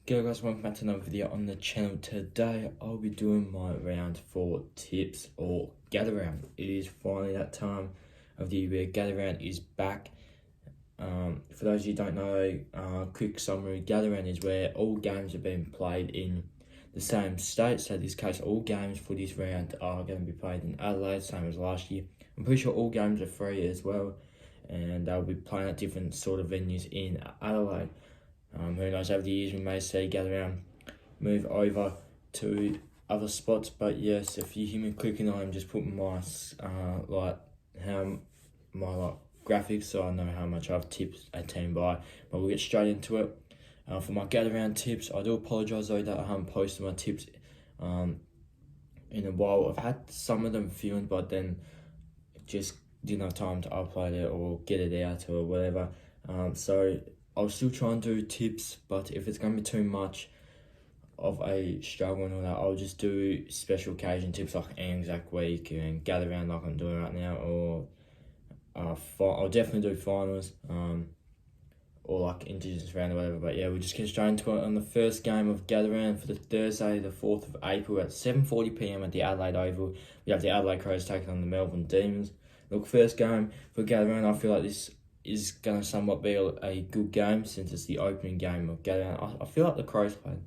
G'day guys, welcome back to another video on the channel. Today I'll be doing my round 4 tips or gather round. It is finally that time of the year where gather round is back. For those of you who don't know, quick summary, gather round is where all games are being played in the same state. So in this case, all games for this round are going to be played in Adelaide, same as last year. I'm pretty sure all games are free as well, and they'll be playing at different sort of venues in Adelaide. Who knows, over the years we may see gather round move over to other spots, but yes, if you hear me clicking, I'm just putting my graphics so I know how much I've tipped a team by. But we'll get straight into it. For my gather round tips, I do apologise though that I haven't posted my tips in a while. I've had some of them filmed, but then just didn't have time to upload it or get it out or whatever. So I'll still try and do tips, but if it's going to be too much of a struggle and all that, I'll just do special occasion tips like Anzac Week and gather round like I'm doing right now, or I'll definitely do finals, or like Indigenous round or whatever. But yeah, we'll just get straight into it on the first game of gather round for the Thursday, the 4th of April at 7:40 p.m. at the Adelaide Oval. We have the Adelaide Crows taking on the Melbourne Demons. Look, first game for gather round, I feel like this is going to somewhat be a good game since it's the opening game of gather round. I feel like the Crows played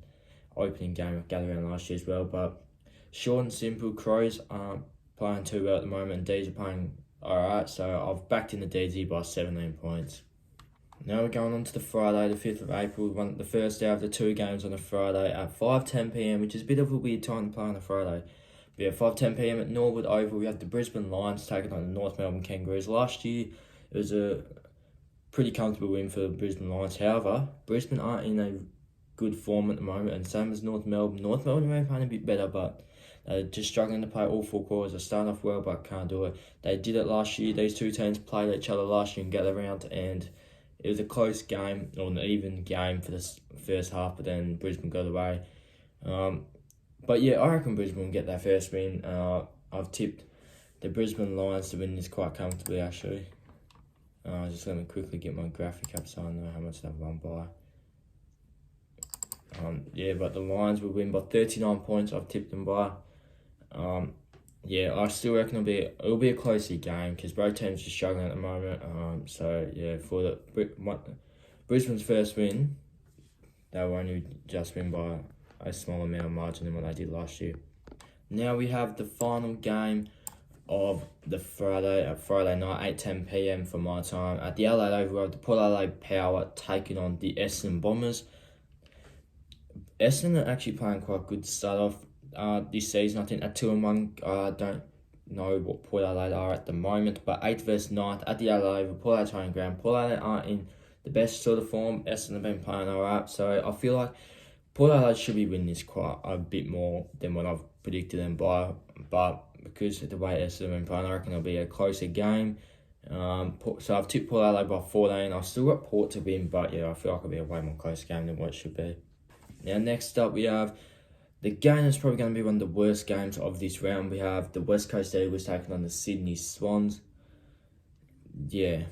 opening game of gather round last year as well, but short and simple, Crows aren't playing too well at the moment and D's are playing alright, so I've backed in the DZ by 17 points. Now we're going on to the Friday, the 5th of April, the first day of the two games on a Friday at 5:10 p.m, which is a bit of a weird time to play on a Friday. But yeah, 5:10 p.m. at Norwood Oval, we have the Brisbane Lions taking on the North Melbourne Kangaroos. Last year, it was a pretty comfortable win for the Brisbane Lions. However, Brisbane aren't in a good form at the moment, and same as North Melbourne. North Melbourne are playing a bit better, but they're just struggling to play all four quarters. They're starting off well, but can't do it. They did it last year. These two teams played each other last year and gather round, and it was a close game, or an even game for the first half, but then Brisbane got away. But yeah, I reckon Brisbane will get their first win. I've tipped the Brisbane Lions to win this quite comfortably, actually. Just let me quickly get my graphic up so I know how much they've won by. Yeah, but the Lions will win by 39 points. I've tipped them by. Yeah, I still reckon it'll be a closer game because both teams are struggling at the moment. So yeah, for the Brisbane's first win, they will only just win by a small amount of margin than what they did last year. Now we have the final game of the Friday night, 8:10 p.m. for my time at the Adelaide Oval. The Port Adelaide Power taking on the Essendon Bombers. Essendon are actually playing quite good to start off this season. I think at 2-1. I don't know what Port Adelaide are at the moment, but 8th versus 9th at the Adelaide Oval, Port Adelaide training ground. Port Adelaide aren't in the best sort of form. Essendon have been playing alright, so I feel like Port Adelaide should be winning this quite a bit more than what I've predicted them by, but because of the way Essendon have been playing, I reckon it'll be a closer game. So I've tipped Port Adelaide by 14. I've still got Port to win, but yeah, I feel like it'll be a way more close game than what it should be. Now, next up, we have the game that's probably going to be one of the worst games of this round. We have the West Coast Eagles taking on the Sydney Swans. Yeah,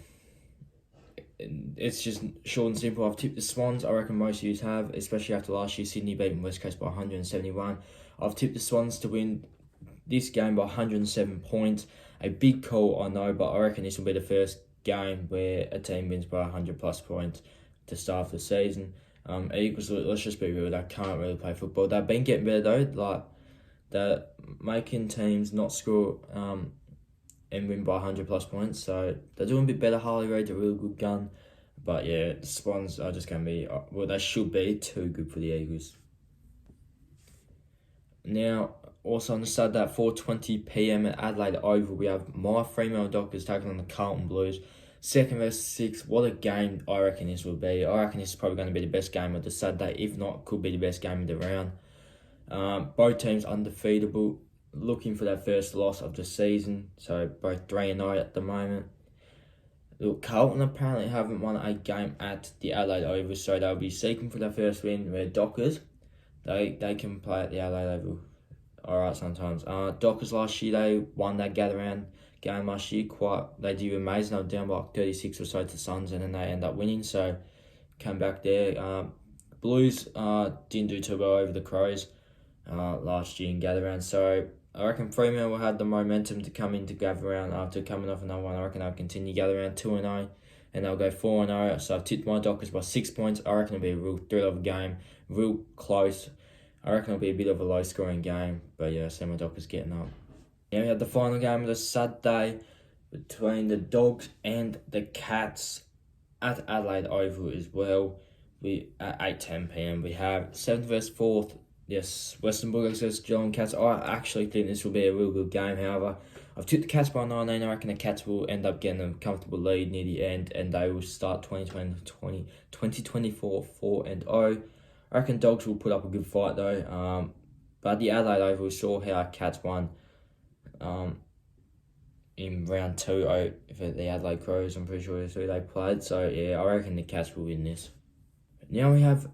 it's just short and simple. I've tipped the Swans. I reckon most of you have, especially after last year, Sydney beating West Coast by 171. I've tipped the Swans to win this game by 107 points. A big call, I know, but I reckon this will be the first game where a team wins by 100 plus points to start the season. Eagles, let's just be real, they can't really play football. They've been getting better though, like they're making teams not score and win by 100 plus points. So they're doing a bit better. Harley Reid's a really good gun. But yeah, the Swans are just going to be, well, they should be too good for the Eagles. Now, also on the Saturday at 4:20 p.m. at Adelaide Oval, we have my Fremantle Dockers taking on the Carlton Blues. 2nd versus 6th. What a game I reckon this will be. I reckon this is probably going to be the best game of the Saturday. If not, could be the best game of the round. Both teams undefeatable, looking for their first loss of the season. So both 3-0 at the moment. Look, Carlton apparently haven't won a game at the Adelaide Oval, so they'll be seeking for their first win. Where Dockers, they can play at the Adelaide Oval alright sometimes. Dockers last year, they won that gather round game last year. They did amazing. They were down by like 36 or so to Suns, and then they end up winning. So came back there. Blues didn't do too well over the Crows last year in gather round, so I reckon Fremantle will have the momentum to come into gather round after coming off another one. I reckon they'll continue gather round 2-0 and they'll go 4-0. So I've tipped my Dockers by 6 points. I reckon it'll be a real thrill of a game, real close. I reckon it'll be a bit of a low scoring game, but yeah, I see my Dockers getting up. Now we have the final game of the Saturday between the Dogs and the Cats at Adelaide Oval as well. We at 8:10 p.m. we have 7th versus 4th. Yes, Western Bulldogs versus Geelong Cats. I actually think this will be a real good game. However, I've tipped the Cats by 19. I reckon the Cats will end up getting a comfortable lead near the end, and they will start 2024 4-0. I reckon Dogs will put up a good fight though. But the Adelaide Oval, we saw how Cats won in round 2 for the Adelaide Crows. I'm pretty sure that's who they played. So yeah, I reckon the Cats will win this. Now we have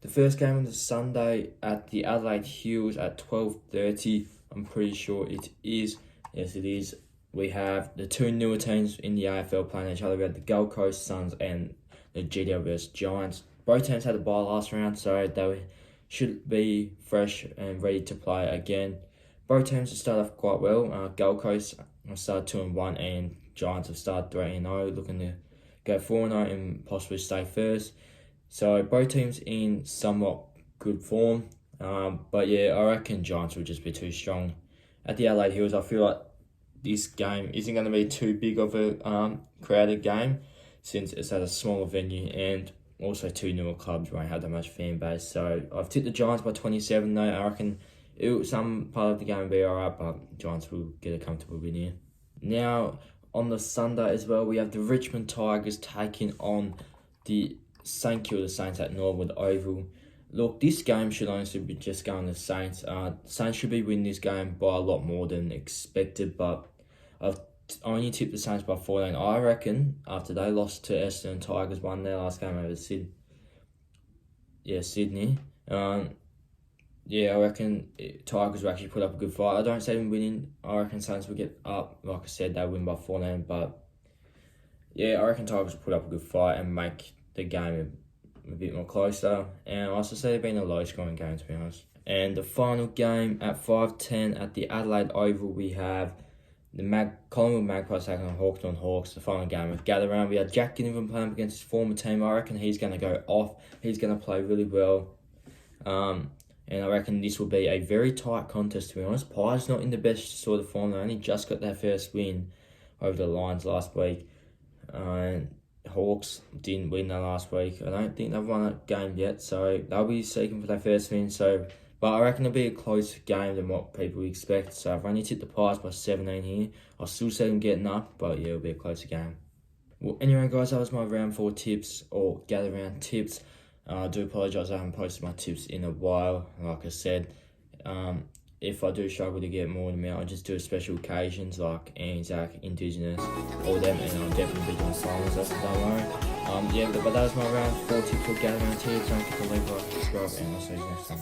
the first game on the Sunday at the Adelaide Hills at 12:30. I'm pretty sure it is. Yes, it is. We have the two newer teams in the AFL playing each other. We have the Gold Coast Suns and the GWS versus Giants. Both teams had a bye last round, so they should be fresh and ready to play again. Both teams have started off quite well. Gold Coast have started 2-1 and Giants have started 3-0, looking to go 4-0 and possibly stay first. So both teams in somewhat good form. But yeah, I reckon Giants will just be too strong. At the Adelaide Hills, I feel like this game isn't going to be too big of a crowded game since it's at a smaller venue and also two newer clubs won't have that much fan base. So I've tipped the Giants by 27 though. I reckon some part of the game will be alright, but Giants will get a comfortable win here. Now, on the Sunday as well, we have the Richmond Tigers taking on the St Kilda Saints at Norwood Oval. Look, this game should honestly be just going to Saints. Saints should be winning this game by a lot more than expected, but I've only tipped the Saints by 14. I reckon after they lost to Essendon, Tigers won their last game over Sydney. I reckon Tigers will actually put up a good fight. I don't see them winning. I reckon Saints will get up. Like I said, they'll win by 14, but yeah, I reckon Tigers will put up a good fight and make the game a bit more closer. And I also say it's been a low scoring game, to be honest. And the final game at 5:10 at the Adelaide Oval, we have the Collingwood Magpies taking on Hawthorn Hawks. The final game of gather round. We have Jack Ginnivan playing against his former team. I reckon he's going to go off. He's going to play really well. And I reckon this will be a very tight contest, to be honest. Pies not in the best sort of form. They only just got their first win over the Lions last week. Hawks didn't win that last week. I don't think they've won a game yet, so they'll be seeking for their first win. But I reckon it'll be a closer game than what people expect. So I've only tipped the Pies by 17 here. I'll still see them getting up, but yeah, it'll be a closer game. Well, anyway, guys, that was my round 4 tips or gather round tips. I do apologise, I haven't posted my tips in a while. Like I said, if I do struggle to get more than them out, I'll just do special occasions like Anzac, Indigenous, all them, and I'll definitely be doing finals, that's what don't worry. But that was my round 4 tips for gather round tips. Don't forget to leave a like, subscribe, and I'll see you next time.